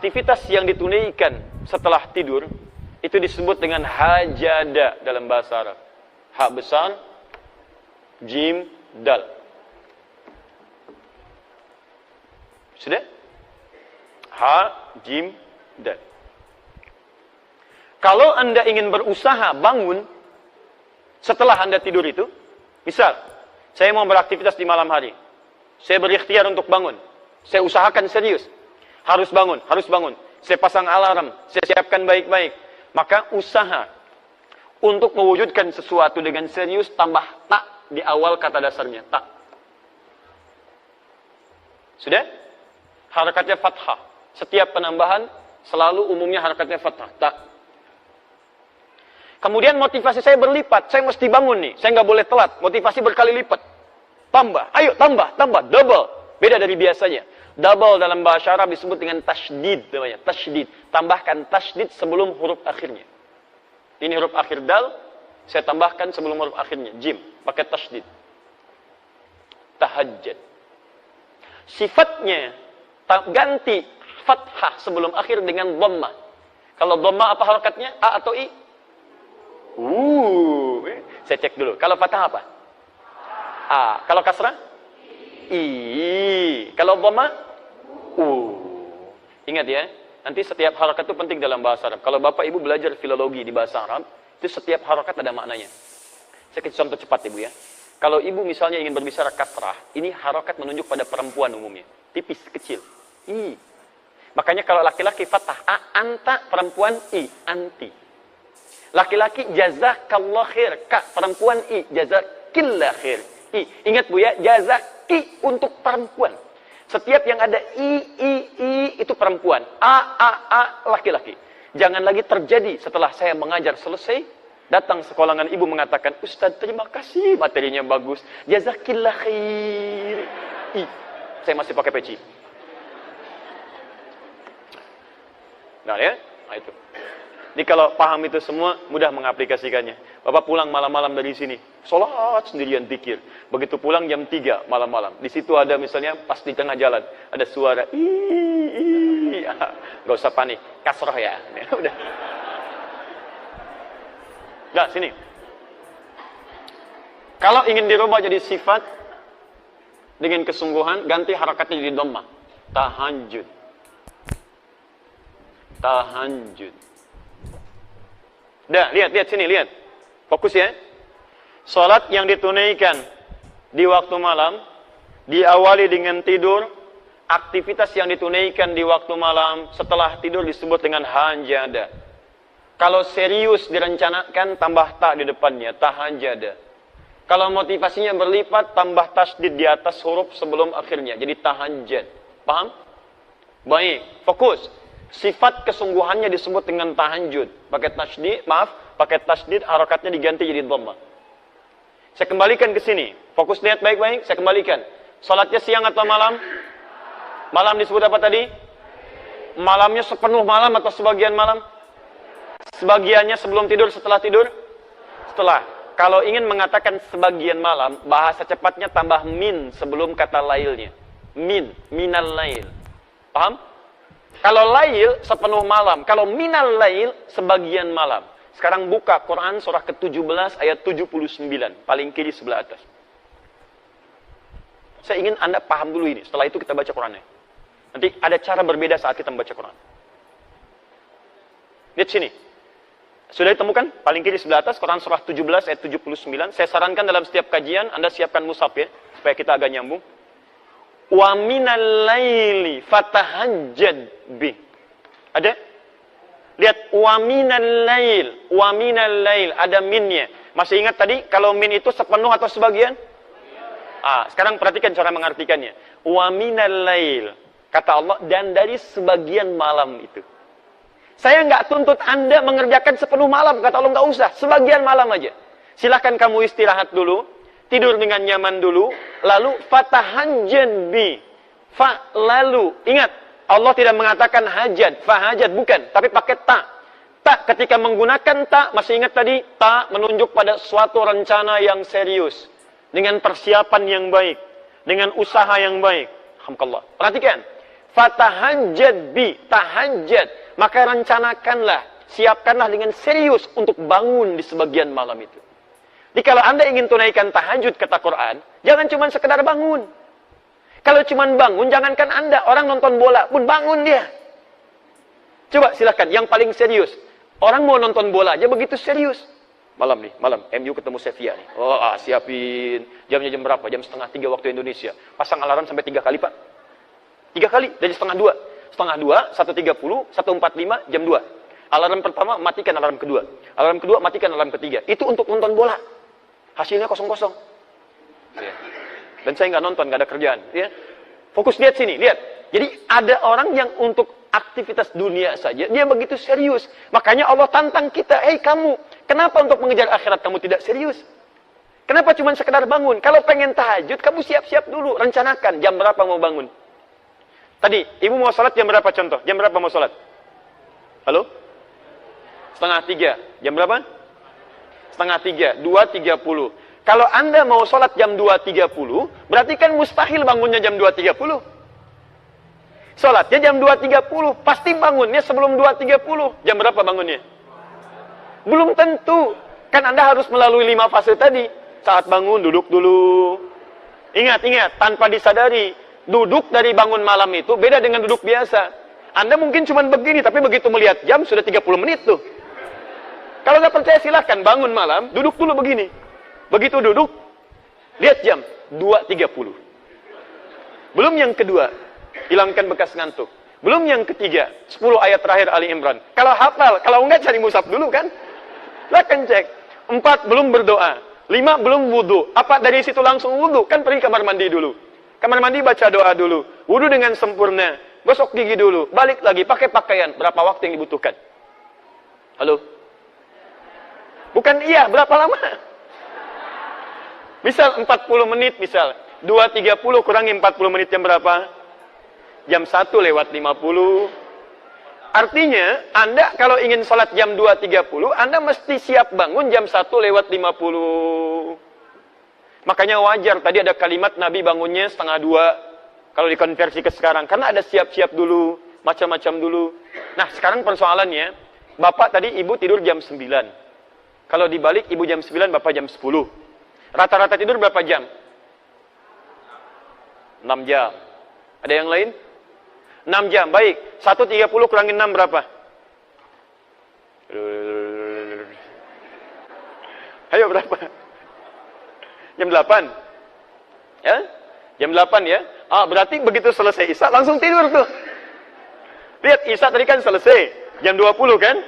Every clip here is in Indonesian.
aktivitas yang ditunaikan setelah tidur itu disebut dengan hajada dalam bahasa Arab. Ha besar, jim, dal. Sudah? Ha, jim, dal. Kalau Anda ingin berusaha bangun setelah Anda tidur itu, misal, saya mau beraktivitas di malam hari. Saya berikhtiar untuk bangun. Saya usahakan serius. Harus bangun, harus bangun. Saya pasang alarm, saya siapkan baik-baik. Maka usaha untuk mewujudkan sesuatu dengan serius tambah tak di awal kata dasarnya, tak. Sudah? Harakatnya fathah. Setiap penambahan selalu umumnya harakatnya fathah, tak. Kemudian motivasi saya berlipat, saya mesti bangun nih, saya nggak boleh telat, motivasi berkali lipat. Tambah, ayo tambah, double. Beda dari biasanya. Double dalam bahasa Arab disebut dengan tasydid namanya, tasydid. Tambahkan tasydid sebelum huruf akhirnya. Ini huruf akhir dal, saya tambahkan sebelum huruf akhirnya, jim, pakai tasydid. Tahajjud. Sifatnya ganti fathah sebelum akhir dengan dhammah. Kalau dhammah apa harakatnya? A atau I? Saya cek dulu. Kalau fathah apa? A. Kalau kasrah? I. Kalau dhamma? Ingat ya, nanti setiap harakat itu penting dalam bahasa Arab. Kalau Bapak Ibu belajar filologi di bahasa Arab, itu setiap harakat ada maknanya. Saya kasih contoh cepat Ibu ya. Kalau Ibu misalnya ingin berbicara kasrah, ini harakat menunjuk pada perempuan umumnya. Tipis, kecil. I. Makanya kalau laki-laki fathah A, anta, perempuan I, anti. Laki-laki jazakallah khair, ka, perempuan I, jazakillah khair. I. Ingat Bu ya, jazaki untuk perempuan. Setiap yang ada I itu perempuan. A, laki-laki. Jangan lagi terjadi setelah saya mengajar selesai, datang sekolahan ibu mengatakan, Ustaz terima kasih materinya bagus, jazakillah khair. I. Saya masih pakai peci. Nah ya, nah itu. Jadi kalau paham itu semua, mudah mengaplikasikannya. Bapak pulang malam-malam dari sini, sholat sendirian pikir. Begitu pulang jam 3 malam-malam. Di situ ada misalnya pas di tengah jalan, ada suara, nggak usah panik, kasroh ya. Udah. Nah, sini. Kalau ingin dirubah jadi sifat, dengan kesungguhan, ganti harakatnya jadi dhammah. Tahajud. Tahajud. Dah, lihat sini, lihat. Fokus ya. Salat yang ditunaikan di waktu malam, diawali dengan tidur, aktivitas yang ditunaikan di waktu malam, setelah tidur disebut dengan hanjada. Kalau serius direncanakan, tambah ta di depannya, tahajada. Kalau motivasinya berlipat, tambah tasdid di atas huruf sebelum akhirnya, jadi tahajjud. Paham? Baik, fokus. Sifat kesungguhannya disebut dengan tahajud. Pakai tasdid, harakatnya diganti jadi dhammah. Saya kembalikan ke sini. Fokus lihat baik-baik, saya kembalikan. Salatnya siang atau malam? Malam disebut apa tadi? Malamnya sepenuh malam atau sebagian malam? Sebagiannya sebelum tidur, setelah tidur? Setelah. Kalau ingin mengatakan sebagian malam, bahasa cepatnya tambah min sebelum kata lailnya. Minal lail. Paham? Kalau lail sepenuh malam, kalau minal lail sebagian malam. Sekarang buka Quran surah ke-17 ayat 79, paling kiri sebelah atas. Saya ingin Anda paham dulu ini, setelah itu kita baca Qurannya. Nanti ada cara berbeda saat kita membaca Quran. Lihat sini. Sudah ditemukan? Paling kiri sebelah atas, Quran surah 17 ayat 79. Saya sarankan dalam setiap kajian, Anda siapkan mushaf ya, supaya kita agak nyambung. Wa minal laili fatahajjad bih. Ada? Lihat, wa minal lail, ada minnya. Masih ingat tadi kalau min itu sepenuh atau sebagian? Sekarang perhatikan cara mengartikannya. Wa minal lail, kata Allah, dan dari sebagian malam itu. Saya nggak tuntut Anda mengerjakan sepenuh malam, kata Allah, nggak usah, sebagian malam aja. Silahkan kamu istirahat dulu, tidur dengan nyaman dulu, lalu fatahajjad bi. Lalu, ingat, Allah tidak mengatakan hajat, fahajat, bukan, tapi pakai ta. Ta, ketika menggunakan ta, masih ingat tadi, ta menunjuk pada suatu rencana yang serius, dengan persiapan yang baik, dengan usaha yang baik. Alhamdulillah. Perhatikan, Fatahajjad bi, tahajjud. Maka rencanakanlah, siapkanlah dengan serius untuk bangun di sebagian malam itu. Jadi kalau Anda ingin tunaikan tahajud, kata Quran, jangan cuma sekedar bangun. Kalau cuma bangun, jangankan Anda, orang nonton bola pun bangun dia. Coba silakan, yang paling serius. Orang mau nonton bola aja begitu serius. Malam nih, malam, MU ketemu Sevilla nih. Oh, siapin. Jamnya jam berapa? Jam 2:30 waktu Indonesia. Pasang alarm sampai 3 kali, Pak. 3 kali, dari 1:30. 1:30, 1:30, 1:45, jam 2. Alarm pertama, matikan alarm kedua. Alarm kedua, matikan alarm ketiga. Itu untuk nonton bola. Hasilnya kosong-kosong. Ya. Dan saya nggak nonton, nggak ada kerjaan. Ya. Fokus lihat sini, lihat. Jadi ada orang yang untuk aktivitas dunia saja, dia begitu serius. Makanya Allah tantang kita, hei kamu, kenapa untuk mengejar akhirat kamu tidak serius? Kenapa cuma sekedar bangun? Kalau pengen tahajud, kamu siap-siap dulu, rencanakan jam berapa mau bangun. Tadi, ibu mau sholat jam berapa contoh? Jam berapa mau sholat? Halo? 2:30. Jam berapa? 2:30. 2:30. Kalau Anda mau sholat jam 2:30, berarti kan mustahil bangunnya jam 2:30. Sholatnya jam 2:30. Pasti bangunnya sebelum 2:30. Jam berapa bangunnya? Belum tentu. Kan Anda harus melalui 5 fase tadi. Saat bangun, duduk dulu. Ingat, tanpa disadari. Duduk dari bangun malam itu beda dengan duduk biasa. Anda mungkin cuma begini, tapi begitu melihat jam, sudah 30 menit tuh. Kalau nggak percaya silahkan, bangun malam, duduk dulu begini. Begitu duduk, lihat jam, 2:30. Belum yang kedua, hilangkan bekas ngantuk. Belum yang ketiga, 10 ayat terakhir Ali Imran. Kalau hafal, kalau enggak cari mushaf dulu kan. Silahkan cek. 4, belum berdoa. 5, belum wudhu. Apa dari situ langsung wudhu? Kan pergi kamar mandi dulu. Kamar mandi baca doa dulu. Wudhu dengan sempurna. Gosok gigi dulu. Balik lagi, pakai pakaian. Berapa waktu yang dibutuhkan? Halo? Bukan iya, berapa lama? Misal 40 menit, misal. 2:30 kurangi 40 menit jam berapa? Jam 1:50. Artinya, Anda kalau ingin sholat jam 2:30, Anda mesti siap bangun jam 1:50. Makanya wajar, tadi ada kalimat Nabi bangunnya 1:30. Kalau dikonversi ke sekarang. Karena ada siap-siap dulu, macam-macam dulu. Nah, sekarang persoalannya, Bapak tadi Ibu tidur jam 9. Kalau dibalik, Ibu jam 9, Bapak jam 10. Rata-rata tidur berapa jam? 6 jam. Ada yang lain? 6 jam, baik. 1:30 kurangi 6 berapa? Ayo berapa? Jam 8? Ya? Jam 8 ya? Berarti begitu selesai Isya, langsung tidur tuh. Lihat, Isya tadi kan selesai. Jam 20 kan?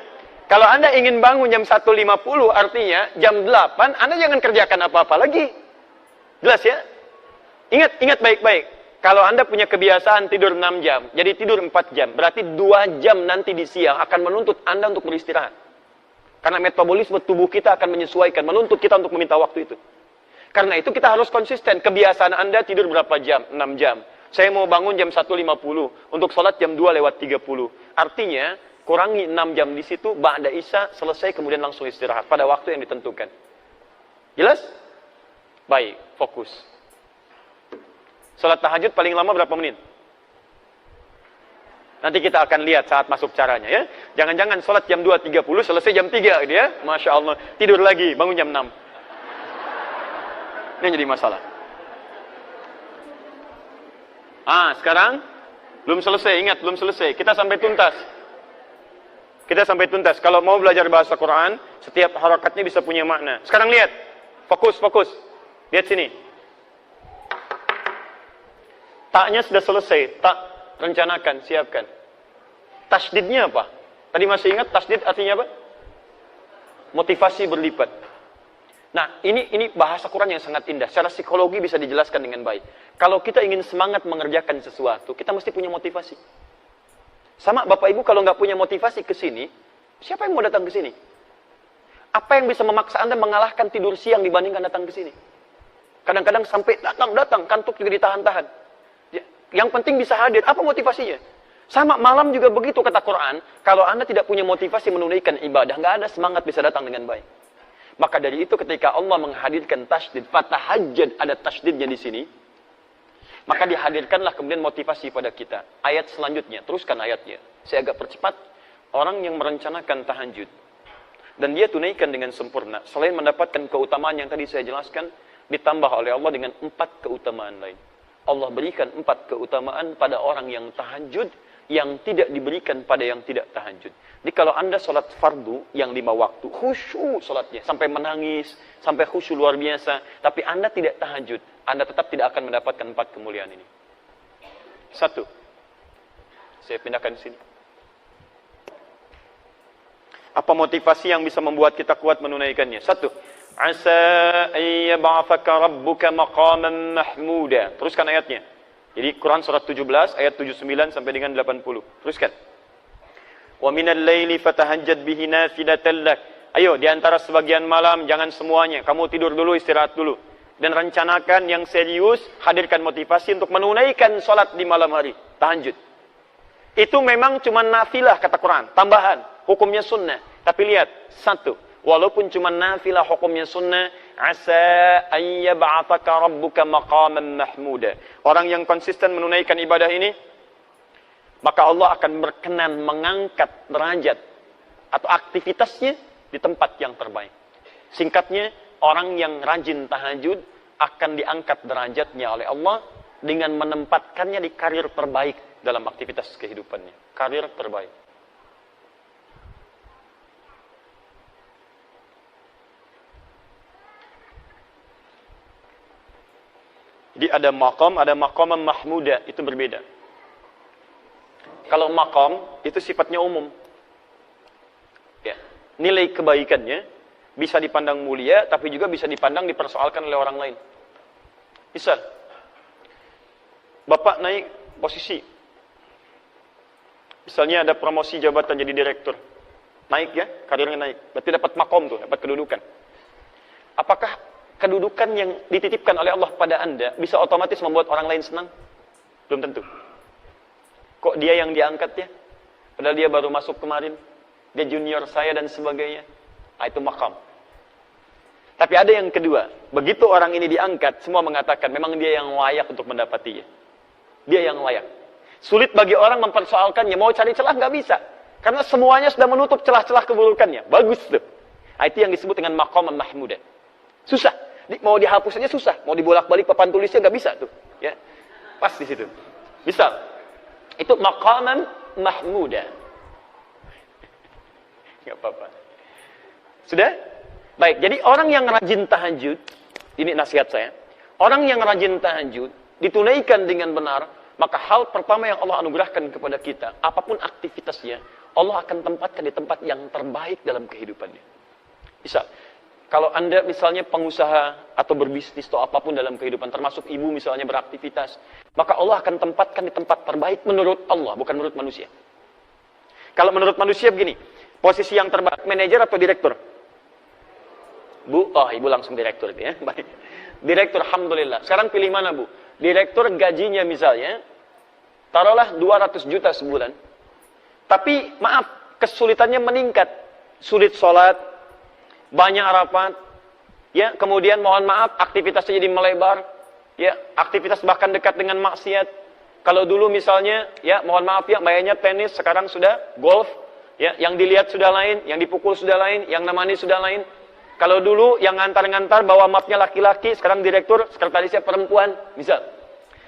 Kalau Anda ingin bangun jam 1:50, artinya jam 8, Anda jangan kerjakan apa-apa lagi. Jelas ya? Ingat baik-baik. Kalau Anda punya kebiasaan tidur 6 jam, jadi tidur 4 jam, berarti 2 jam nanti di siang akan menuntut Anda untuk beristirahat. Karena metabolisme tubuh kita akan menyesuaikan, menuntut kita untuk meminta waktu itu. Karena itu kita harus konsisten. Kebiasaan Anda tidur berapa jam? 6 jam. Saya mau bangun jam 1:50, untuk sholat jam 2:30. Artinya, kurangi 6 jam di situ, ba'da Isya, selesai, kemudian langsung istirahat pada waktu yang ditentukan. Jelas? Baik, fokus. Salat tahajud paling lama berapa menit? Nanti kita akan lihat saat masuk caranya ya. Jangan-jangan salat jam 2:30 selesai jam 3 gitu ya. Masya Allah. Tidur lagi, bangun jam 6. Ini jadi masalah. Sekarang belum selesai, ingat belum selesai. Kita sampai tuntas. Kalau mau belajar bahasa Quran, setiap harakatnya bisa punya makna. Sekarang lihat. Fokus. Lihat sini. Taknya sudah selesai. Tak, rencanakan, siapkan. Tasdidnya apa? Tadi masih ingat tasdid artinya apa? Motivasi berlipat. Nah, ini bahasa Quran yang sangat indah. Secara psikologi bisa dijelaskan dengan baik. Kalau kita ingin semangat mengerjakan sesuatu, kita mesti punya motivasi. Sama Bapak Ibu kalau nggak punya motivasi ke sini, siapa yang mau datang ke sini? Apa yang bisa memaksa Anda mengalahkan tidur siang dibandingkan datang ke sini? Kadang-kadang sampai datang, kantuk juga ditahan-tahan. Yang penting bisa hadir. Apa motivasinya? Sama malam juga begitu kata Quran. Kalau Anda tidak punya motivasi menunaikan ibadah, nggak ada semangat bisa datang dengan baik. Maka dari itu ketika Allah menghadirkan tasydid, fatahajjad, ada tasydidnya di sini. Maka dihadirkanlah kemudian motivasi pada kita. Ayat selanjutnya, teruskan ayatnya. Saya agak percepat. Orang yang merencanakan tahajud dan dia tunaikan dengan sempurna, selain mendapatkan keutamaan yang tadi saya jelaskan, ditambah oleh Allah dengan 4 keutamaan lain. Allah berikan 4 keutamaan pada orang yang tahajud yang tidak diberikan pada yang tidak tahajud. Jadi kalau Anda sholat fardu yang 5 waktu, khusyuk sholatnya, sampai menangis, sampai khusyuk luar biasa, tapi Anda tidak tahajud, Anda tetap tidak akan mendapatkan 4 kemuliaan ini. 1. Saya pindahkan sini. Apa motivasi yang bisa membuat kita kuat menunaikannya? 1. Asa ayyab'athaka rabbuka maqaman mahmuda. Teruskan ayatnya. Jadi Quran surat 17 ayat 79 sampai dengan 80. Teruskan. Wa minal laili fatahajjad bihi nafilatan lak. Ayo di antara sebagian malam, jangan semuanya. Kamu tidur dulu, istirahat dulu. Dan rencanakan yang serius, hadirkan motivasi untuk menunaikan salat di malam hari, tahajud. Itu memang cuma nafilah kata Quran, tambahan, hukumnya sunnah. Tapi lihat, 1. Walaupun cuma nafilah hukumnya sunnah, asa ayyab'athaka rabbuka maqaman mahmuda. Orang yang konsisten menunaikan ibadah ini, maka Allah akan berkenan mengangkat derajat atau aktivitasnya di tempat yang terbaik. Singkatnya, orang yang rajin tahajud akan diangkat derajatnya oleh Allah dengan menempatkannya di karir terbaik dalam aktivitas kehidupannya. Karir terbaik. Jadi ada maqam mahmuda, itu berbeda. Kalau maqam itu sifatnya umum. Ya, nilai kebaikannya bisa dipandang mulia, tapi juga bisa dipandang dipersoalkan oleh orang lain. Misal, Bapak naik posisi. Misalnya ada promosi jabatan jadi direktur. Naik ya, karirnya naik. Berarti dapat maqam tuh, dapat kedudukan. Apakah kedudukan yang dititipkan oleh Allah pada Anda bisa otomatis membuat orang lain senang? Belum tentu. Kok dia yang diangkat ya? Padahal dia baru masuk kemarin. Dia junior saya dan sebagainya. Nah, itu maqam. Tapi ada yang kedua. Begitu orang ini diangkat, semua mengatakan memang dia yang layak untuk mendapatinya. Dia yang layak. Sulit bagi orang mempersoalkannya. Mau cari celah nggak bisa. Karena semuanya sudah menutup celah-celah keburukannya. Bagus tuh. Nah, itu yang disebut dengan maqam mahmuda. Susah. Mau dihapus saja susah. Mau dibolak-balik papan tulisnya nggak bisa tuh. Ya, pas di situ. Misal, itu maqaman mahmuda. Nggak apa-apa. Sudah? Baik. Jadi orang yang rajin tahajud, ini nasihat saya. Orang yang rajin tahajud ditunaikan dengan benar, maka hal pertama yang Allah anugerahkan kepada kita, apapun aktivitasnya, Allah akan tempatkan di tempat yang terbaik dalam kehidupannya. Misal, kalau Anda misalnya pengusaha atau berbisnis atau apapun dalam kehidupan, termasuk ibu misalnya beraktivitas, maka Allah akan tempatkan di tempat terbaik menurut Allah, bukan menurut manusia. Kalau menurut manusia begini, posisi yang terbaik, manajer atau direktur? Bu, oh ibu langsung direktur itu ya. Baik. Direktur, alhamdulillah. Sekarang pilih mana bu? Direktur gajinya misalnya, taruhlah 200 juta sebulan. Tapi maaf, kesulitannya meningkat. Sulit sholat, banyak rapat, ya, kemudian mohon maaf aktivitasnya jadi melebar, ya, aktivitas bahkan dekat dengan maksiat. Kalau dulu misalnya, ya, mohon maaf ya, mainnya tenis, sekarang sudah golf, ya, yang dilihat sudah lain, yang dipukul sudah lain, yang nemani sudah lain. Kalau dulu yang ngantar-ngantar bawa mapnya laki-laki, sekarang direktur, sekretarisnya perempuan, misal.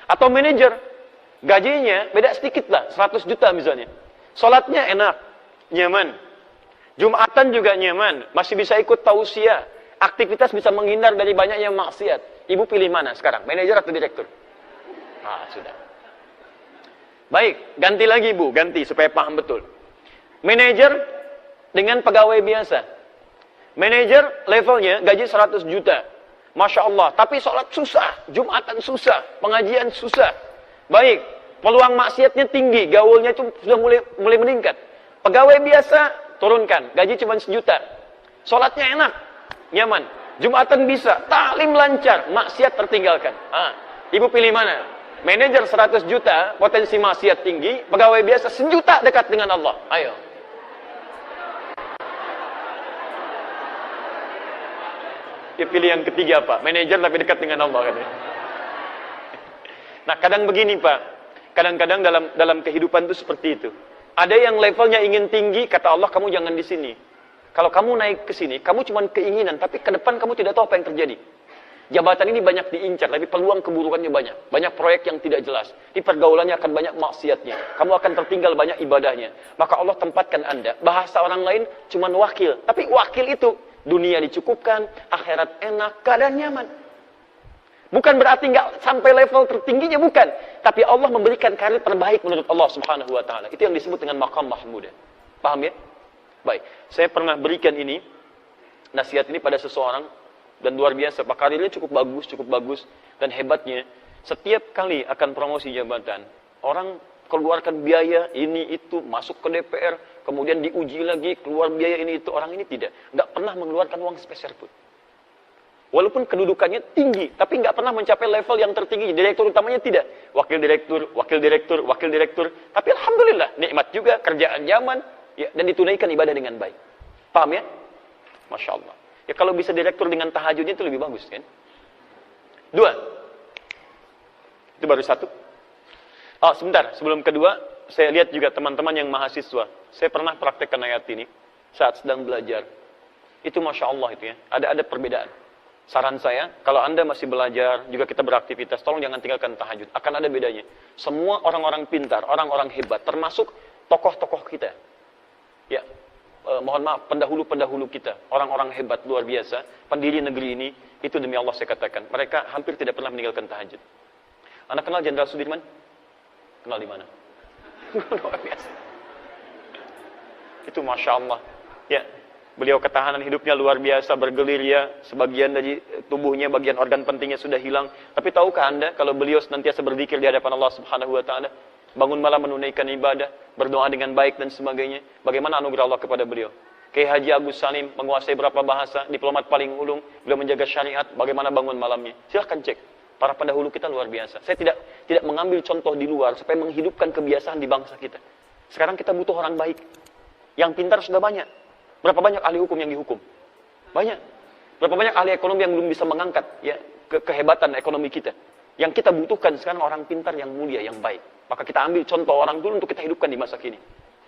Atau manajer, gajinya beda sedikit lah, 100 juta misalnya. Sholatnya enak, nyaman. Jumatan juga nyaman, masih bisa ikut tausiah. Aktivitas bisa menghindar dari banyaknya maksiat. Ibu pilih mana sekarang, manajer atau direktur? Ah, sudah. Baik, ganti lagi Bu, ganti supaya paham betul. Manajer dengan pegawai biasa. Manajer levelnya gaji 100 juta. Masya Allah, tapi sholat susah, Jumatan susah, pengajian susah. Baik, peluang maksiatnya tinggi, gaulnya itu sudah mulai meningkat. Pegawai biasa, turunkan, gaji cuma 1 juta. Sholatnya enak, nyaman. Jumatan bisa, taklim lancar, maksiat tertinggalkan. Ibu pilih mana? Manajer 100 juta, potensi maksiat tinggi, pegawai biasa 1 juta dekat dengan Allah. Ayo. Dia pilih yang ketiga Pak, manajer tapi dekat dengan Allah katanya. Nah, kadang begini, Pak. Kadang-kadang dalam kehidupan itu seperti itu. Ada yang levelnya ingin tinggi, kata Allah, kamu jangan di sini. Kalau kamu naik ke sini, kamu cuma keinginan, tapi ke depan kamu tidak tahu apa yang terjadi. Jabatan ini banyak diincar, tapi peluang keburukannya banyak. Banyak proyek yang tidak jelas. Di pergaulannya akan banyak maksiatnya. Kamu akan tertinggal banyak ibadahnya. Maka Allah tempatkan Anda. Bahasa orang lain cuma wakil. Tapi wakil itu, dunia dicukupkan, akhirat enak, keadaan nyaman. Bukan berarti nggak sampai level tertingginya, bukan. Tapi Allah memberikan karir terbaik menurut Allah Subhanahu wa Ta'ala. Itu yang disebut dengan maqam mahmudah. Paham ya? Baik. Saya pernah berikan ini, nasihat ini pada seseorang, dan luar biasa. Pak, karirnya cukup bagus. Dan hebatnya, setiap kali akan promosi jabatan, orang keluarkan biaya ini itu, masuk ke DPR, kemudian diuji lagi, keluar biaya ini itu. Orang ini tidak. Nggak pernah mengeluarkan uang sepeser pun. Walaupun kedudukannya tinggi, tapi nggak pernah mencapai level yang tertinggi. Direktur utamanya tidak. Wakil direktur. Tapi alhamdulillah, nikmat juga, kerjaan nyaman, ya, dan ditunaikan ibadah dengan baik. Paham ya? Masya Allah. Ya kalau bisa direktur dengan tahajudnya itu lebih bagus kan? 2. Itu baru 1. Oh, sebentar. Sebelum kedua, saya lihat juga teman-teman yang mahasiswa. Saya pernah praktekkan ayat ini saat sedang belajar. Itu Masya Allah itu ya. Ada perbedaan. Saran saya, kalau Anda masih belajar, juga kita beraktivitas, tolong jangan tinggalkan tahajud. Akan ada bedanya. Semua orang-orang pintar, orang-orang hebat, termasuk tokoh-tokoh kita. Ya, mohon maaf, pendahulu-pendahulu kita. Orang-orang hebat, luar biasa, pendiri negeri ini, itu demi Allah saya katakan. Mereka hampir tidak pernah meninggalkan tahajud. Anda kenal Jenderal Sudirman? Kenal di mana? Luar biasa. Itu Masya Allah. Ya. Beliau ketahanan hidupnya luar biasa, bergelir ya, sebagian dari tubuhnya, bagian organ pentingnya sudah hilang. Tapi tahukah Anda, kalau beliau senantiasa berzikir di hadapan Allah Subhanahu wa Ta'ala, bangun malam menunaikan ibadah, berdoa dengan baik dan sebagainya, bagaimana anugerah Allah kepada beliau? Kiai Haji Agus Salim menguasai berapa bahasa, diplomat paling ulung, beliau menjaga syariat, bagaimana bangun malamnya? Silahkan cek. Para pendahulu kita luar biasa. Saya tidak mengambil contoh di luar supaya menghidupkan kebiasaan di bangsa kita. Sekarang kita butuh orang baik. Yang pintar sudah banyak. Berapa banyak ahli hukum yang dihukum? Banyak. Berapa banyak ahli ekonomi yang belum bisa mengangkat ya kehebatan ekonomi kita? Yang kita butuhkan sekarang orang pintar yang mulia, yang baik. Maka kita ambil contoh orang dulu untuk kita hidupkan di masa kini.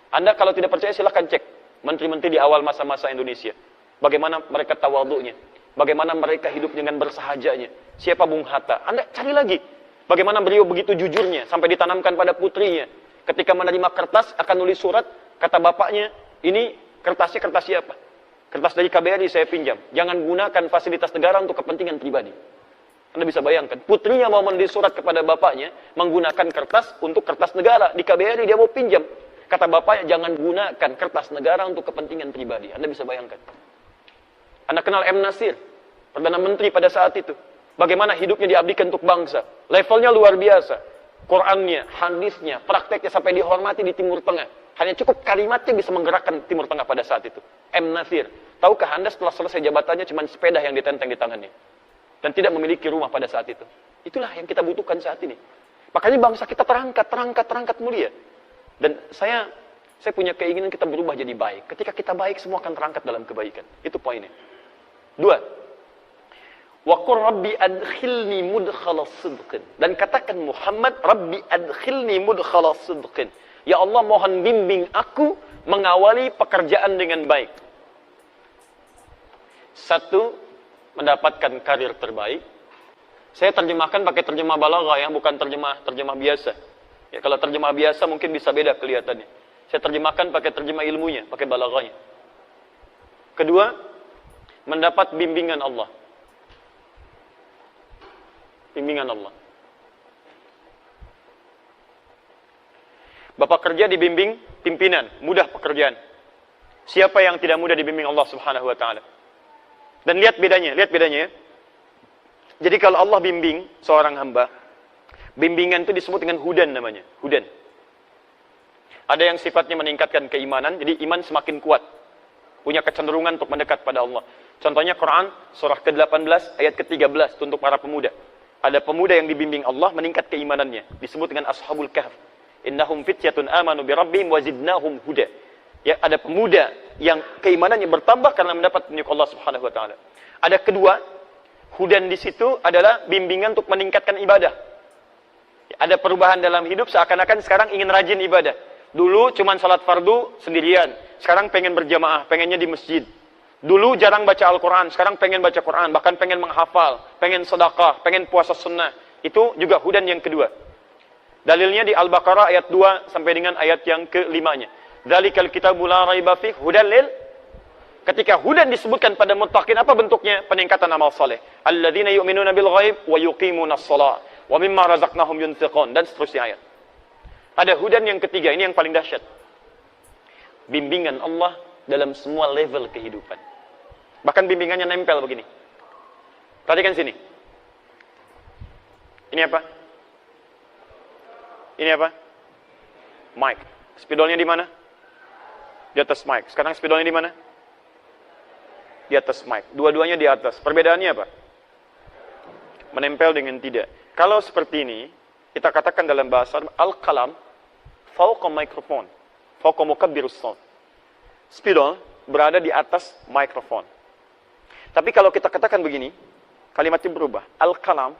Anda kalau tidak percaya silahkan cek menteri-menteri di awal masa-masa Indonesia. Bagaimana mereka tawadhu'nya. Bagaimana mereka hidup dengan bersahajanya. Siapa Bung Hatta? Anda cari lagi. Bagaimana beliau begitu jujurnya sampai ditanamkan pada putrinya. Ketika menerima kertas akan nulis surat, kata bapaknya, ini kertasnya kertas siapa? Kertas dari KBRI saya pinjam. Jangan gunakan fasilitas negara untuk kepentingan pribadi. Anda bisa bayangkan, putrinya mau menulis surat kepada bapaknya, menggunakan kertas untuk kertas negara. Di KBRI dia mau pinjam. Kata bapaknya, jangan gunakan kertas negara untuk kepentingan pribadi. Anda bisa bayangkan. Anda kenal M. Nasir, Perdana Menteri pada saat itu. Bagaimana hidupnya diabdikan untuk bangsa. Levelnya luar biasa. Qurannya, hadisnya, prakteknya sampai dihormati di Timur Tengah. Hanya cukup kalimatnya bisa menggerakkan Timur Tengah pada saat itu. M. Nasir. Tahukah Anda setelah selesai jabatannya cuma sepeda yang ditenteng di tangannya. Dan tidak memiliki rumah pada saat itu. Itulah yang kita butuhkan saat ini. Makanya bangsa kita terangkat mulia. Dan saya punya keinginan kita berubah jadi baik. Ketika kita baik, semua akan terangkat dalam kebaikan. Itu poinnya. 2. Wa qur rabbi adkhilni mudkhala sidqin. Dan katakan Muhammad, Rabbi adkhilni mudkhala sidqin. Ya Allah, mohon bimbing aku mengawali pekerjaan dengan baik. 1. Mendapatkan karir terbaik. Saya terjemahkan pakai terjemah balaghah ya, bukan terjemah biasa. Ya, kalau terjemah biasa mungkin bisa beda kelihatannya. Saya terjemahkan pakai terjemah ilmunya, pakai balaghahnya. 2. Mendapat bimbingan Allah. Bimbingan Allah. Bapak kerja dibimbing pimpinan, mudah pekerjaan. Siapa yang tidak mudah dibimbing Allah Subhanahu wa Ta'ala? Dan lihat bedanya ya. Jadi kalau Allah bimbing seorang hamba, bimbingan itu disebut dengan hudan namanya, hudan. Ada yang sifatnya meningkatkan keimanan, jadi iman semakin kuat. Punya kecenderungan untuk mendekat pada Allah. Contohnya Quran, surah ke-18, ayat ke-13, untuk para pemuda. Ada pemuda yang dibimbing Allah, meningkat keimanannya. Disebut dengan Ashabul Kahf. Innahum fityatun amanu bi rabbihim wa zidnahum huda. Ya, ada pemuda yang keimanannya bertambah karena mendapat petunjuk Allah Subhanahu wa Ta'ala. Ada kedua, hudan di situ adalah bimbingan untuk meningkatkan ibadah. Ya, Ada perubahan dalam hidup, seakan-akan sekarang ingin rajin ibadah. Dulu cuma salat fardu sendirian, sekarang pengen berjamaah, pengennya di masjid. Dulu jarang baca Al-Quran, sekarang pengen baca Quran, bahkan pengen menghafal, pengen sedekah, pengen puasa sunnah. Itu juga hudan yang kedua. Dalilnya di Al-Baqarah ayat 2 sampai dengan ayat yang ke-5-nya. Dzalikal kitabu la raiba fih hudan lil. Ketika hudan disebutkan pada muttaqin, apa bentuknya? Peningkatan amal saleh. Alladzina yu'minuna bil ghaib wa yuqimunas shalah wa mimma razaqnahum yunfiqun, dan seterusnya ayat. Ada hudan yang ketiga, ini yang paling dahsyat. Bimbingan Allah dalam semua level kehidupan. Bahkan bimbingannya nempel begini. Perhatikan sini. Ini apa? Ini apa? Mic. Spidolnya di mana? Di atas mic. Sekarang spidolnya di mana? Di atas mic. Dua-duanya di atas. Perbedaannya apa? Menempel dengan tidak. Kalau seperti ini, kita katakan dalam bahasa al-kalam, fauqa mikrofon, fauqa mukabbirus shaut. Spidol berada di atas mikrofon. Tapi kalau kita katakan begini, kalimatnya berubah. Al-kalam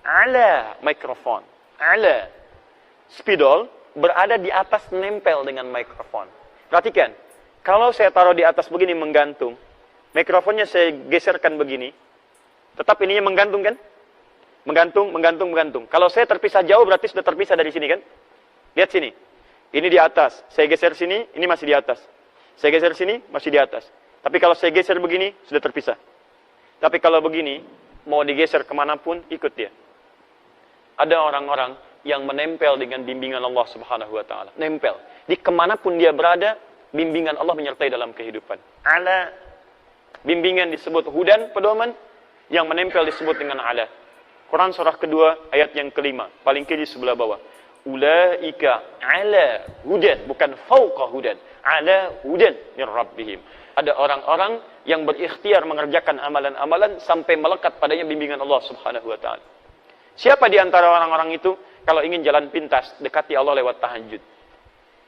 ala mikrofon. Ala. Spidol berada di atas, nempel dengan mikrofon. Perhatikan, kalau saya taruh di atas begini menggantung, mikrofonnya saya geserkan begini, tetap ininya menggantung kan? Menggantung, menggantung, menggantung. Kalau saya terpisah jauh berarti sudah terpisah dari sini kan? Lihat sini. Ini di atas. Saya geser sini, ini masih di atas. Saya geser sini, masih di atas. Tapi kalau saya geser begini, sudah terpisah. Tapi kalau begini, mau digeser kemanapun, ikut dia. Ada orang-orang yang menempel dengan bimbingan Allah Subhanahu wa Ta'ala. Nempel. Di kemanapun dia berada, bimbingan Allah menyertai dalam kehidupan. Ala. Bimbingan disebut hudan, pedoman. Yang menempel disebut dengan ala. Quran surah kedua, ayat yang kelima. Paling kiri sebelah bawah. Ulaika ala hudan. Bukan fauqa hudan. Ala hudan min rabbihim. Ada orang-orang yang berikhtiar mengerjakan amalan-amalan sampai melekat padanya bimbingan Allah Subhanahu wa Ta'ala. Siapa di antara orang-orang itu? Kalau ingin jalan pintas, dekati Allah lewat tahajud.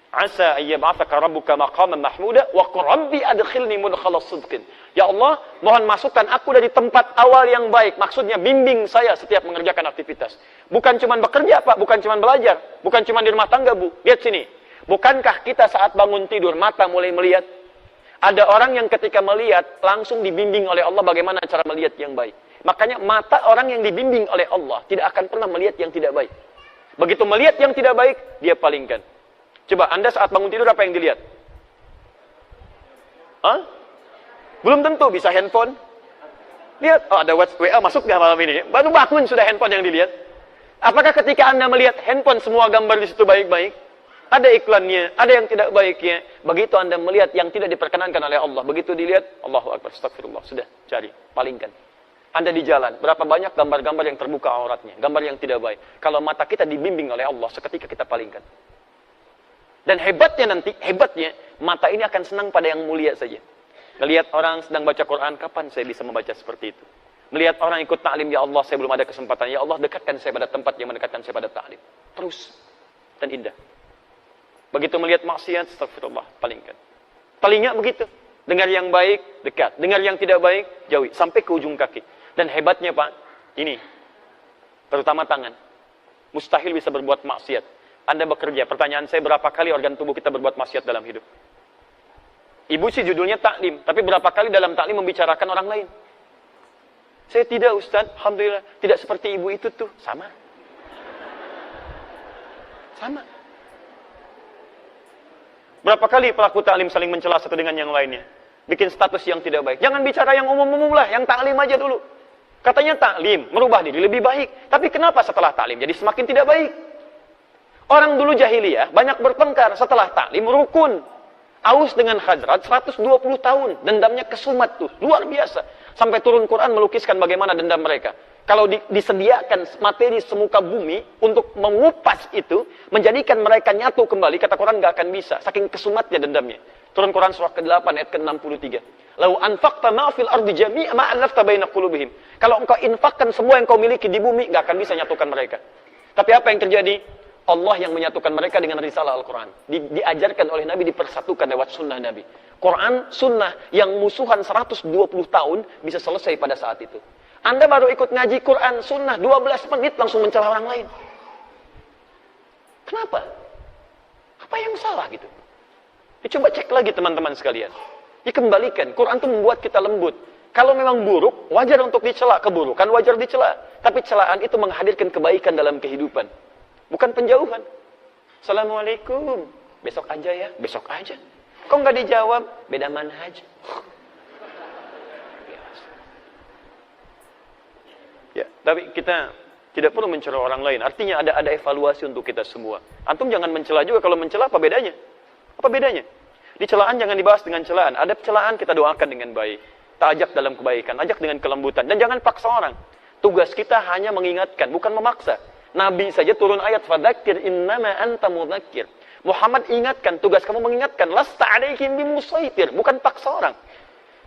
Asa ayyab'atsaka rabbuka maqaman mahmuda wa qur rabbi adkhilni mudkhalas sidqin. Ya Allah, mohon masukkan aku dari tempat awal yang baik. Maksudnya bimbing saya setiap mengerjakan aktivitas. Bukan cuma bekerja, Pak, bukan cuma belajar, bukan cuma di rumah tangga, Bu. Lihat sini. Bukankah kita saat bangun tidur mata mulai melihat? Ada orang yang ketika melihat langsung dibimbing oleh Allah bagaimana cara melihat yang baik. Makanya mata orang yang dibimbing oleh Allah tidak akan pernah melihat yang tidak baik. Begitu melihat yang tidak baik, dia palingkan. Coba Anda saat bangun tidur apa yang dilihat? Hah? Belum tentu, bisa handphone. Lihat, oh ada WA masuk nggak malam ini? Baru bangun sudah handphone yang dilihat. Apakah ketika Anda melihat handphone semua gambar di situ baik-baik? Ada iklannya, ada yang tidak baiknya. Begitu Anda melihat yang tidak diperkenankan oleh Allah, begitu dilihat, Allahu Akbar, astagfirullah, sudah, cari, palingkan. Anda di jalan, berapa banyak gambar-gambar yang terbuka auratnya, gambar yang tidak baik. Kalau mata kita dibimbing oleh Allah, seketika kita palingkan. Dan hebatnya mata ini akan senang pada yang mulia saja. Melihat orang sedang baca Quran, kapan saya bisa membaca seperti itu? Melihat orang ikut ta'lim, ya Allah, saya belum ada kesempatan. Ya Allah, dekatkan saya pada tempat yang mendekatkan saya pada ta'lim. Terus, dan indah. Begitu melihat maksiat, astagfirullah, palingkan. Telinga begitu. Dengar yang baik, dekat. Dengar yang tidak baik, jauhi. Sampai ke ujung kaki. Dan hebatnya, Pak, ini. Terutama tangan. Mustahil bisa berbuat maksiat. Anda bekerja. Pertanyaan saya, berapa kali organ tubuh kita berbuat maksiat dalam hidup? Ibu sih judulnya taklim. Tapi berapa kali dalam taklim membicarakan orang lain? Saya tidak, Ustaz. Alhamdulillah. Tidak seperti ibu itu tuh. Sama. Sama. Berapa kali pelaku taklim saling mencela satu dengan yang lainnya? Bikin status yang tidak baik. Jangan bicara yang umum-umum lah, yang taklim aja dulu. Katanya taklim, merubah diri lebih baik. Tapi kenapa setelah taklim jadi semakin tidak baik? Orang dulu jahiliyah banyak bertengkar, setelah taklim rukun. Aus dengan Khazraj 120 tahun, dendamnya kesumat tuh, luar biasa. Sampai turun Quran melukiskan bagaimana dendam mereka. Kalau disediakan materi semuka bumi untuk mengupas itu, menjadikan mereka nyatu kembali, kata Quran nggak akan bisa. Saking kesumatnya dendamnya. Turun Quran surah ke-8 ayat ke-63. Lau anfaqta ma fil ardi jami'a ma allafta baina qulubihim. Kalau engkau infakkan semua yang kau miliki di bumi, nggak akan bisa nyatukan mereka. Tapi apa yang terjadi? Allah yang menyatukan mereka dengan risalah Al-Quran. Diajarkan oleh Nabi, dipersatukan lewat sunnah Nabi. Quran, sunnah yang musuhan 120 tahun bisa selesai pada saat itu. Anda baru ikut ngaji Quran, sunnah 12 menit langsung mencela orang lain. Kenapa? Apa yang salah gitu? Coba cek lagi teman-teman sekalian. Dikembalikan. Quran itu membuat kita lembut. Kalau memang buruk, wajar untuk dicela. Keburukan wajar dicela. Tapi celaan itu menghadirkan kebaikan dalam kehidupan. Bukan penjauhan. Assalamualaikum. Besok aja ya. Besok aja. Kok nggak dijawab? Beda manhaj. Ya, tapi kita tidak perlu mencela orang lain. Artinya ada evaluasi untuk kita semua. Antum jangan mencela juga. Kalau mencela apa bedanya? Apa bedanya? Di celaan jangan dibahas dengan celaan. Ada celaan kita doakan dengan baik. Kita ajak dalam kebaikan, ajak dengan kelembutan. Dan jangan paksa orang. Tugas kita hanya mengingatkan, bukan memaksa. Nabi saja turun ayat, fadzakir innama anta mudzakir. Muhammad ingatkan, tugas kamu mengingatkan. Lasta alaihim bimusaitir, bukan paksa orang.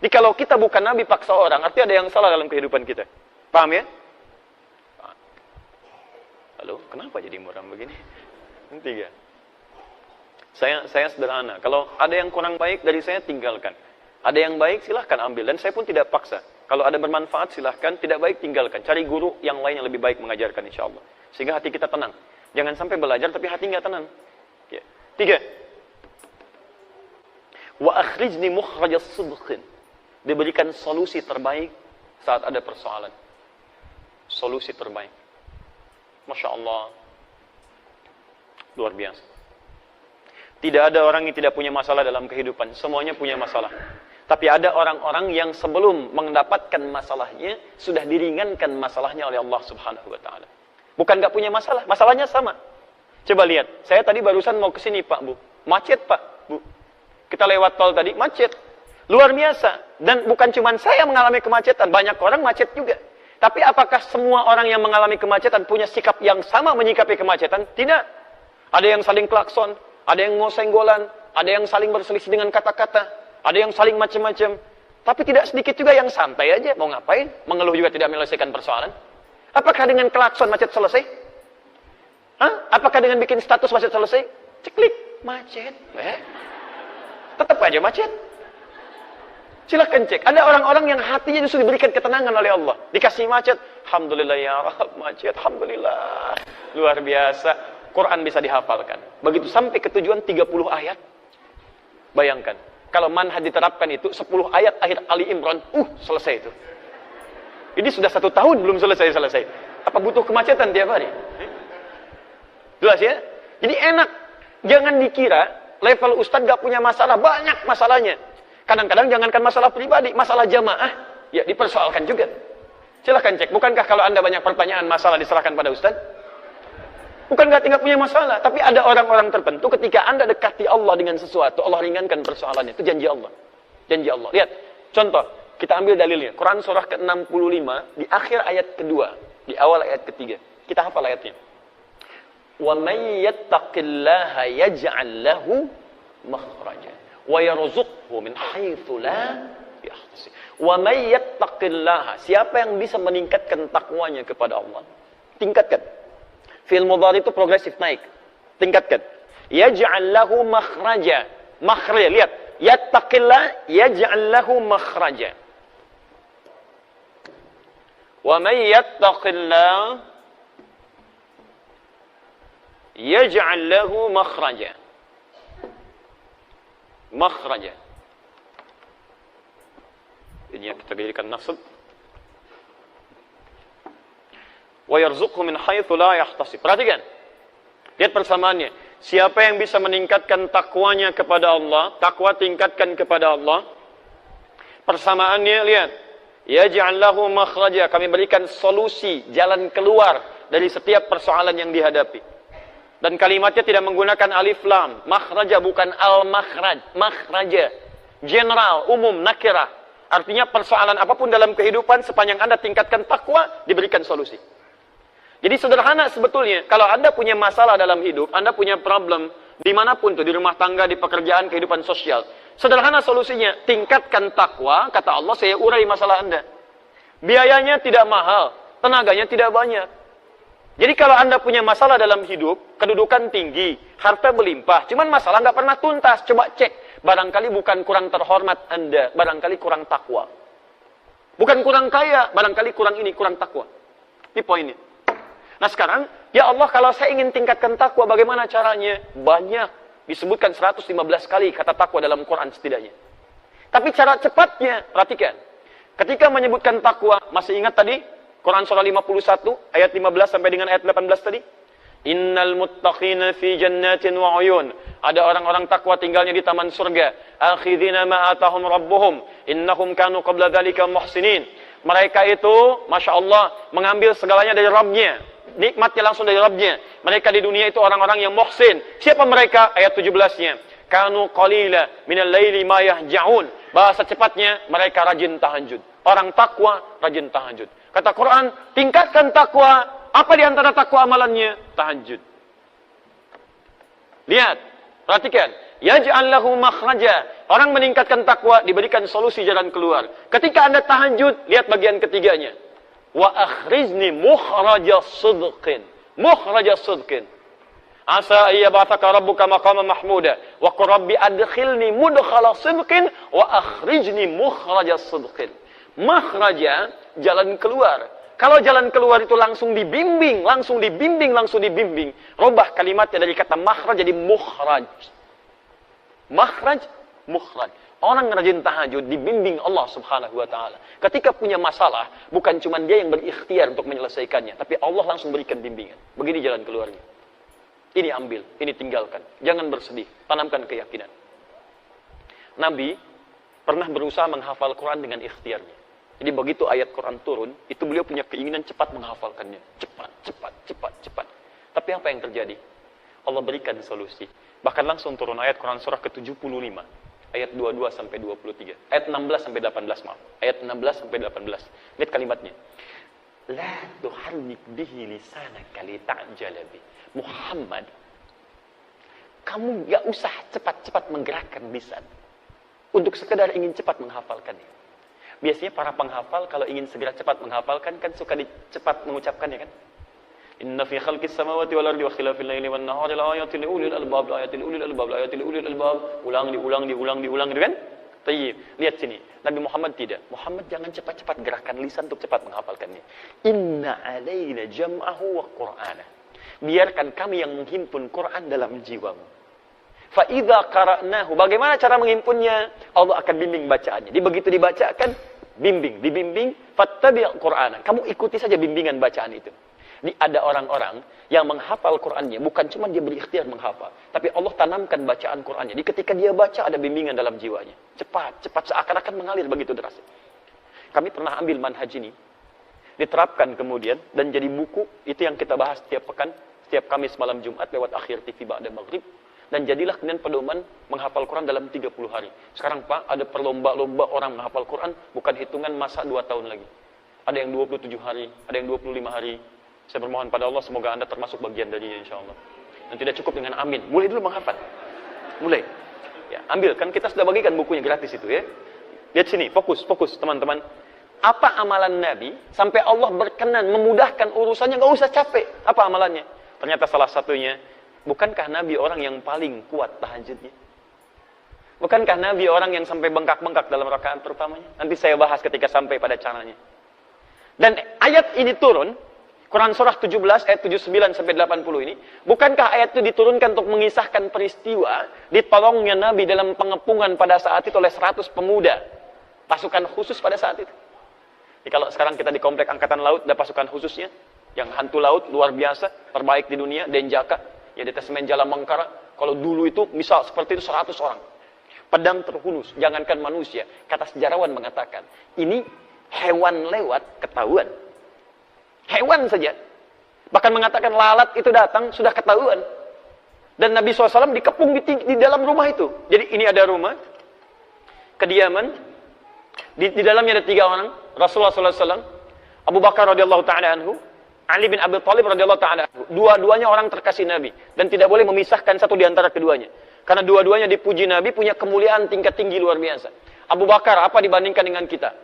Jadi kalau kita bukan Nabi paksa orang, artinya ada yang salah dalam kehidupan kita. Paham ya? Halo, kenapa jadi muram begini? Tiga. Saya sederhana. Kalau ada yang kurang baik dari saya, tinggalkan. Ada yang baik, silahkan ambil. Dan saya pun tidak paksa. Kalau ada bermanfaat, silahkan. Tidak baik, tinggalkan. Cari guru yang lain yang lebih baik mengajarkan, insya Allah. Sehingga hati kita tenang. Jangan sampai belajar, tapi hati nggak tenang. Ya. 3. Wa akhrijni mukhrajas sidqin. Diberikan solusi terbaik saat ada persoalan. Solusi terbaik. Masya Allah. Luar biasa. Tidak ada orang yang tidak punya masalah dalam kehidupan. Semuanya punya masalah. Tapi ada orang-orang yang sebelum mendapatkan masalahnya, sudah diringankan masalahnya oleh Allah Subhanahu wa Ta'ala. Bukan nggak punya masalah, masalahnya sama. Coba lihat, saya tadi barusan mau ke sini Pak Bu. Macet Pak Bu. Kita lewat tol tadi, macet. Luar biasa. Dan bukan cuma saya mengalami kemacetan, banyak orang macet juga. Tapi apakah semua orang yang mengalami kemacetan punya sikap yang sama menyikapi kemacetan? Tidak. Ada yang saling klakson, ada yang ngosenggolan, ada yang saling berselisih dengan kata-kata, ada yang saling macam-macam. Tapi tidak sedikit juga yang santai aja, mau ngapain? Mengeluh juga tidak menyelesaikan persoalan. Apakah dengan klakson macet selesai? Hah? Apakah dengan bikin status macet selesai? Ceklik, macet. Tetap aja macet. Silahkan cek. Ada orang-orang yang hatinya justru diberikan ketenangan oleh Allah. Dikasih macet. Alhamdulillah ya Rabb, macet. Alhamdulillah. Luar biasa. Quran bisa dihafalkan. Begitu sampai ke tujuan 30 ayat. Bayangkan. Kalau manhaj diterapkan itu 10 ayat akhir Ali Imran. Selesai itu. Ini sudah 1 tahun belum selesai. Apa butuh kemacetan tiap hari? Jelas ya? Jadi enak. Jangan dikira level ustadz gak punya masalah. Banyak masalahnya. Kadang-kadang jangankan masalah pribadi. Masalah jamaah. Ya dipersoalkan juga. Silahkan cek. Bukankah kalau anda banyak pertanyaan masalah diserahkan pada ustadz? Bukan nggak punya masalah, tapi ada orang-orang tertentu ketika anda dekati Allah dengan sesuatu, Allah ringankan persoalannya. Itu janji Allah. Janji Allah. Lihat, contoh, kita ambil dalilnya. Quran surah ke-65, di akhir ayat kedua, di awal ayat ketiga. Kita hafal ayatnya. Wa may yattaqillaha yaj'al lahu makhraja wa yarzuqhu min haitsu la yahtasib. Wa may yattaqillaha, siapa yang bisa meningkatkan takwanya kepada Allah? Tingkatkan. Fi'il mudhari itu progresif naik. Tingkatkan. Yaj'al lahu makhraja. Makhraja, lihat. Yattaqillah yaj'al lahu makhraja. Wa may yattaqillah yaj'al lahu makhraja. Makhraja. Ini yang kita berikan nasab. Wa yarzuqhu min haitsu la yahtasib. Perhatikan. Lihat persamaannya. Siapa yang bisa meningkatkan takwanya kepada Allah, takwa tingkatkan kepada Allah. Persamaannya lihat. Yaj'al lahu makhraja, kami berikan solusi, jalan keluar dari setiap persoalan yang dihadapi. Dan kalimatnya tidak menggunakan alif lam. Makhraja bukan al-makhraj, makhraja. General, umum, nakirah. Artinya persoalan apapun dalam kehidupan sepanjang Anda tingkatkan takwa, diberikan solusi. Jadi sederhana sebetulnya, kalau Anda punya masalah dalam hidup, Anda punya problem, dimanapun tuh, di rumah tangga, di pekerjaan, kehidupan sosial. Sederhana solusinya, tingkatkan takwa, kata Allah, saya urai masalah Anda. Biayanya tidak mahal, tenaganya tidak banyak. Jadi kalau Anda punya masalah dalam hidup, kedudukan tinggi, harta berlimpah, cuman masalah nggak pernah tuntas, coba cek. Barangkali bukan kurang terhormat Anda, barangkali kurang takwa. Bukan kurang kaya, barangkali kurang ini, kurang takwa. Ini poinnya. Nah sekarang, ya Allah kalau saya ingin tingkatkan takwa, bagaimana caranya? Banyak. Disebutkan 115 kali kata takwa dalam Quran setidaknya. Tapi cara cepatnya, perhatikan. Ketika menyebutkan takwa, masih ingat tadi? Quran surah 51, ayat 15 sampai dengan ayat 18 tadi? Innal muttaqina fi jannatin wa uyun. Ada orang-orang takwa tinggalnya di taman surga. Akhidhina ma atahum rabbuhum. Innahum kanu qabla dzalika muhsinin. Mereka itu, Masya Allah, mengambil segalanya dari Rabbnya. Nikmatnya langsung dari Rabbnya. Mereka di dunia itu orang-orang yang muhsin. Siapa mereka? Ayat 17-nya. Kanu qalila minal laili ma yahja'un. Bahasa cepatnya, mereka rajin tahajud. Orang takwa, rajin tahajud. Kata Quran, tingkatkan takwa. Apa di antara takwa amalannya? Tahajud. Lihat, perhatikan. Yaj'al lahu makhraja. Orang meningkatkan takwa, diberikan solusi jalan keluar. Ketika Anda tahajud, lihat bagian ketiganya. Wa akhrizni mukhraja sidqin. Mukhraja sidqin. Asa ayyab'athaka rabbuka maqaman mahmuda. Wa qur rabbi adkhilni mudkhala sidqin wa akhrijni mukhraja sidqin. Makhraja, jalan keluar. Kalau jalan keluar itu langsung dibimbing, langsung dibimbing. Rubah kalimatnya dari kata makhraj jadi mukhraj. Makhraj, mukhraj. Orang rajin tahajud dibimbing Allah Subhanahu wa taala. Ketika punya masalah, bukan cuma dia yang berikhtiar untuk menyelesaikannya, tapi Allah langsung berikan bimbingan. Begini jalan keluarnya. Ini ambil, ini tinggalkan. Jangan bersedih, tanamkan keyakinan. Nabi pernah berusaha menghafal Quran dengan ikhtiarnya. Jadi begitu ayat Quran turun, itu beliau punya keinginan cepat menghafalkannya. Cepat. Tapi apa yang terjadi? Allah berikan solusi. Bahkan langsung turun ayat Quran surah ke-75. Ayat 22 sampai 23. Ayat 16 sampai 18, maaf. Ayat 16 sampai 18. Lihat kalimatnya. La tuharrik bihi lisanaka lita'jala bi. Muhammad, kamu gak usah cepat-cepat menggerakkan lisan untuk sekedar ingin cepat menghafalkannya. Biasanya para penghafal kalau ingin segera cepat menghafalkan kan suka cepat mengucapkannya kan. Inna fi khalqis samawati wal ardi wa ikhtilafil laili wan nahari la ayatin li ulil albab, la ayatin li ulil albab, la ayatin li ulil albab. Ulang gitu kan? Tayyib. Lihat sini. Nabi Muhammad tidak. Muhammad jangan cepat-cepat gerakan lisan untuk cepat menghafalkannya. Inna alaina jam'ahu wa qur'ana. Biarkan kami yang menghimpun Quran dalam jiwamu. Fa'idha qara'nahu. Bagaimana cara menghimpunnya? Allah akan bimbing bacaannya. Jadi begitu dibacakan, dibimbing, fattabi' Qur'ana. Kamu ikuti saja bimbingan bacaan itu. Jadi ada orang-orang yang menghafal Qur'annya, bukan cuma dia berikhtiar menghafal, tapi Allah tanamkan bacaan Qur'annya. Jadi ketika dia baca ada bimbingan dalam jiwanya. Cepat, seakan-akan mengalir begitu deras. Kami pernah ambil manhaj ini, diterapkan kemudian, dan jadi buku, itu yang kita bahas setiap pekan, setiap Kamis malam Jumat lewat Akhir TV Ba'da Maghrib. Dan jadilah kemudian pedoman menghafal Quran dalam 30 hari. Sekarang Pak, ada perlomba-lomba orang menghafal Quran, bukan hitungan masa 2 tahun lagi. Ada yang 27 hari, ada yang 25 hari. Saya bermohon pada Allah, semoga Anda termasuk bagian darinya insyaAllah. Dan tidak cukup dengan amin. Mulai dulu menghafal. Mulai. Ya, ambil, kan kita sudah bagikan bukunya gratis itu ya. Lihat sini, fokus teman-teman. Apa amalan Nabi, sampai Allah berkenan, memudahkan urusannya, gak usah capek. Apa amalannya? Ternyata salah satunya, bukankah Nabi orang yang paling kuat tahajudnya? Bukankah Nabi orang yang sampai bengkak-bengkak dalam rakaat pertamanya? Nanti saya bahas ketika sampai pada caranya. Dan ayat ini turun, Quran surah 17 ayat 79 sampai 80 ini, bukankah ayat itu diturunkan untuk mengisahkan peristiwa ditolongnya Nabi dalam pengepungan pada saat itu oleh 100 pemuda, pasukan khusus pada saat itu. Jadi kalau sekarang kita di komplek angkatan laut ada pasukan khususnya, yang hantu laut luar biasa, terbaik di dunia, Denjaka. Ya di Tasmen Jala Mangkara, kalau dulu itu misal seperti itu 100 orang. Pedang terhunus, jangankan manusia. Kata sejarawan mengatakan, ini hewan lewat ketahuan. Hewan saja. Bahkan mengatakan lalat itu datang sudah ketahuan. Dan Nabi SAW dikepung di dalam rumah itu. Jadi ini ada rumah, kediaman, di dalamnya ada 3 orang, Rasulullah SAW, Abu Bakar radhiyallahu ta'ala anhu, Ali bin Abi Thalib radhiyallahu ta'ala anhu. Dua-duanya orang terkasih Nabi. Dan tidak boleh memisahkan satu di antara keduanya. Karena dua-duanya dipuji Nabi, punya kemuliaan tingkat tinggi luar biasa. Abu Bakar, apa dibandingkan dengan kita?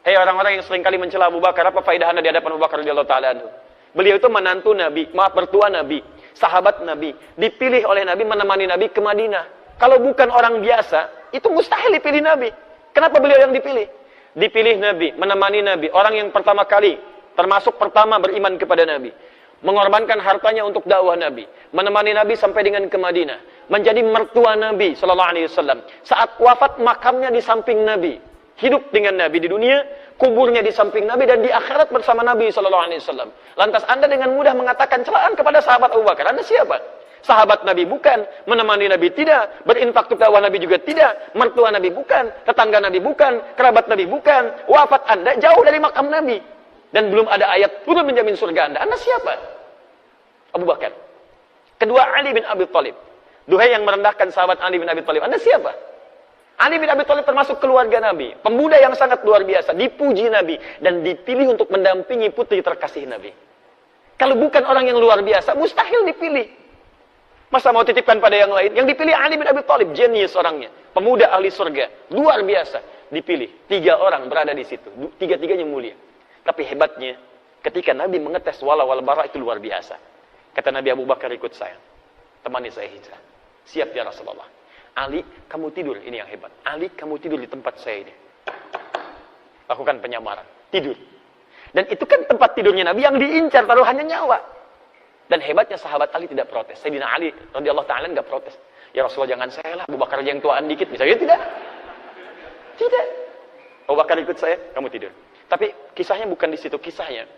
Hei orang-orang yang seringkali mencela Abu Bakar, apa faedah Anda di hadapan Abu Bakar radhiyallahu ta'ala anhu? Beliau itu menantu Nabi, mertua Nabi, sahabat Nabi. Dipilih oleh Nabi, menemani Nabi ke Madinah. Kalau bukan orang biasa, itu mustahil dipilih Nabi. Kenapa beliau yang dipilih? Dipilih Nabi, menemani Nabi. Orang yang pertama kali, termasuk pertama beriman kepada Nabi. mengorbankan hartanya untuk dakwah Nabi, menemani Nabi sampai dengan ke Madinah, menjadi mertua Nabi sallallahu alaihi wasallam. Saat wafat makamnya di samping Nabi, hidup dengan Nabi di dunia, kuburnya di samping Nabi, dan di akhirat bersama Nabi sallallahu alaihi wasallam. Lantas Anda dengan mudah mengatakan celaan kepada sahabat Abu Bakar. Anda siapa? Sahabat Nabi bukan, menemani Nabi tidak, berinfak untuk dakwah Nabi juga tidak, mertua Nabi bukan, tetangga Nabi bukan, kerabat Nabi bukan, wafat Anda jauh dari makam Nabi. Dan belum ada ayat turun menjamin surga Anda. Anda siapa? Abu Bakar. Kedua, Ali bin Abi Thalib. Duhai yang merendahkan sahabat Ali bin Abi Thalib. Anda siapa? Ali bin Abi Thalib termasuk keluarga Nabi. Pemuda yang sangat luar biasa. Dipuji Nabi. Dan dipilih untuk mendampingi putri terkasih Nabi. Kalau bukan orang yang luar biasa, mustahil dipilih. Masa mau titipkan pada yang lain? Yang dipilih Ali bin Abi Thalib. Jenius orangnya. Pemuda ahli surga. Luar biasa. Dipilih. 3 orang berada di situ. 3-3-nya mulia. Tapi hebatnya, ketika Nabi mengetes wala wal bara itu luar biasa. Kata Nabi, Abu Bakar ikut saya. Temani saya hijrah. Siap ya Rasulullah. Ali, kamu tidur. Ini yang hebat. Ali, kamu tidur di tempat saya ini. Lakukan penyamaran. Tidur. Dan itu kan tempat tidurnya Nabi yang diincar taruhannya nyawa. Dan hebatnya sahabat Ali tidak protes. Sayyidina Ali radhiyallahu ta'ala enggak protes. Ya Rasulullah, jangan saya lah. Abu Bakar aja yang tuaan dikit. Misalnya tidak. Tidak. Abu Bakar ikut saya, kamu tidur. Tapi kisahnya bukan di situ. Kisahnya,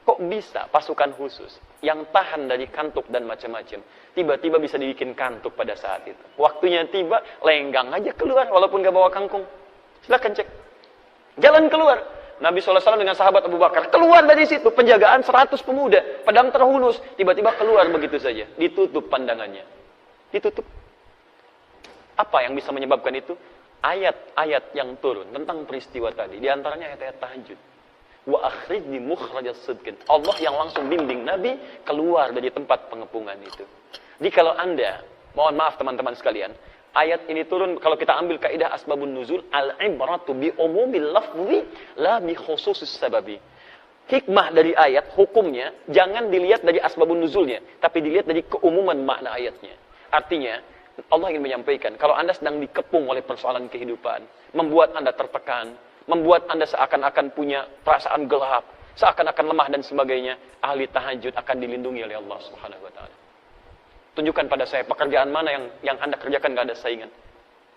kok bisa pasukan khusus yang tahan dari kantuk dan macam-macam, tiba-tiba bisa dibikin kantuk pada saat itu. Waktunya tiba, lenggang aja keluar, walaupun gak bawa kangkung. Silakan cek. Jalan keluar. Nabi SAW dengan sahabat Abu Bakar keluar dari situ. Penjagaan 100 pemuda, pedang terhunus. Tiba-tiba keluar begitu saja. Ditutup pandangannya. Ditutup. Apa yang bisa menyebabkan itu? Ayat-ayat yang turun tentang peristiwa tadi. Di antaranya ayat-ayat tahajud. Wa akhrijni mukhrajas sidqin. Allah yang langsung bimbing Nabi keluar dari tempat pengepungan itu. Jadi kalau Anda, mohon maaf teman-teman sekalian, ayat ini turun, kalau kita ambil kaidah asbabun nuzul, al-ibratu bi umumil lafzi la bi khususis sababi. Hikmah dari ayat, hukumnya, jangan dilihat dari asbabun nuzulnya, tapi dilihat dari keumuman makna ayatnya. Artinya, Allah ingin menyampaikan, kalau Anda sedang dikepung oleh persoalan kehidupan, membuat Anda tertekan, membuat Anda seakan-akan punya perasaan gelap, seakan-akan lemah dan sebagainya, ahli tahajud akan dilindungi oleh Allah Subhanahu wa taala. Tunjukkan pada saya pekerjaan mana yang Anda kerjakan gak ada saingan.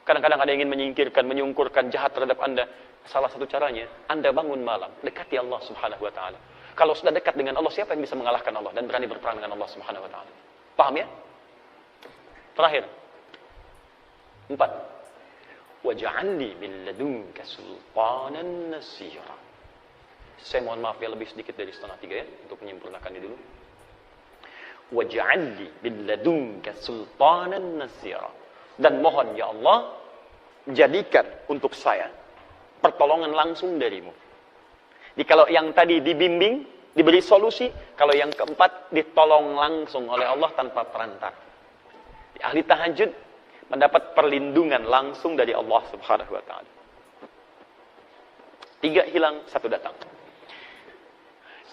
Kadang-kadang ada yang ingin menyingkirkan, menyungkurkan jahat terhadap Anda. Salah satu caranya, Anda bangun malam, dekati Allah Subhanahu wa taala. Kalau sudah dekat dengan Allah, siapa yang bisa mengalahkan Allah dan berani berperang dengan Allah Subhanahu wa taala? Paham ya? Terakhir. 4. Waj'alni min ladunka sultanan nasira. Saya mohon maaf ya, lebih sedikit dari 2:30 ya, untuk menyempurnakan ini dulu. Waj'alni min ladunka sultanan nasira. Dan mohon ya Allah, jadikan untuk saya pertolongan langsung darimu. Jadi kalau yang tadi dibimbing, diberi solusi, kalau yang keempat ditolong langsung oleh Allah tanpa perantara. Ahli tahajud mendapat perlindungan langsung dari Allah Subhanahu wa taala. 3 hilang, 1 datang.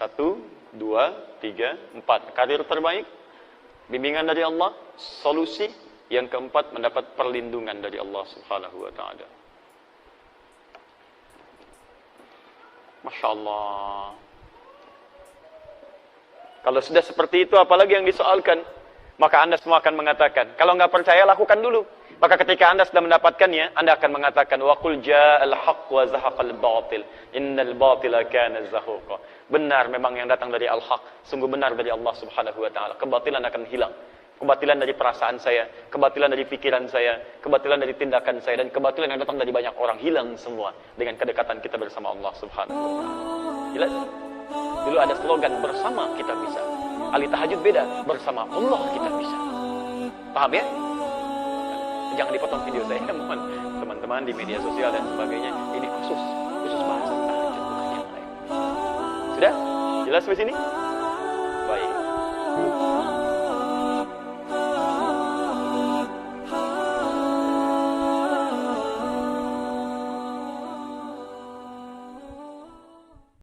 1, 2, 3, 4. Karir terbaik, bimbingan dari Allah, solusi. Yang keempat, mendapat perlindungan dari Allah Subhanahu wa taala. Masya Allah. Kalau sudah seperti itu, apalagi yang disoalkan? Maka Anda semua akan mengatakan, kalau nggak percaya, lakukan dulu. Maka ketika Anda sudah mendapatkannya, Anda akan mengatakan, wa qul ja'al haqq wa zahaqal batil, innal batila kana zahuqa. Benar memang yang datang dari al-haq, sungguh benar dari Allah Subhanahu wa taala. Kebatilan akan hilang. Kebatilan dari perasaan saya, kebatilan dari pikiran saya, kebatilan dari tindakan saya, dan kebatilan yang datang dari banyak orang hilang semua dengan kedekatan kita bersama Allah Subhanahu wa taala. Jelas? Dulu ada slogan, bersama kita bisa. Ahli tahajud beda, bersama Allah kita bisa. Paham ya? Jangan dipotong video saya, mohon teman-teman di media sosial dan sebagainya. Ini khusus bahasan tahajud, bukan yang lain. Sudah? Jelas di sini?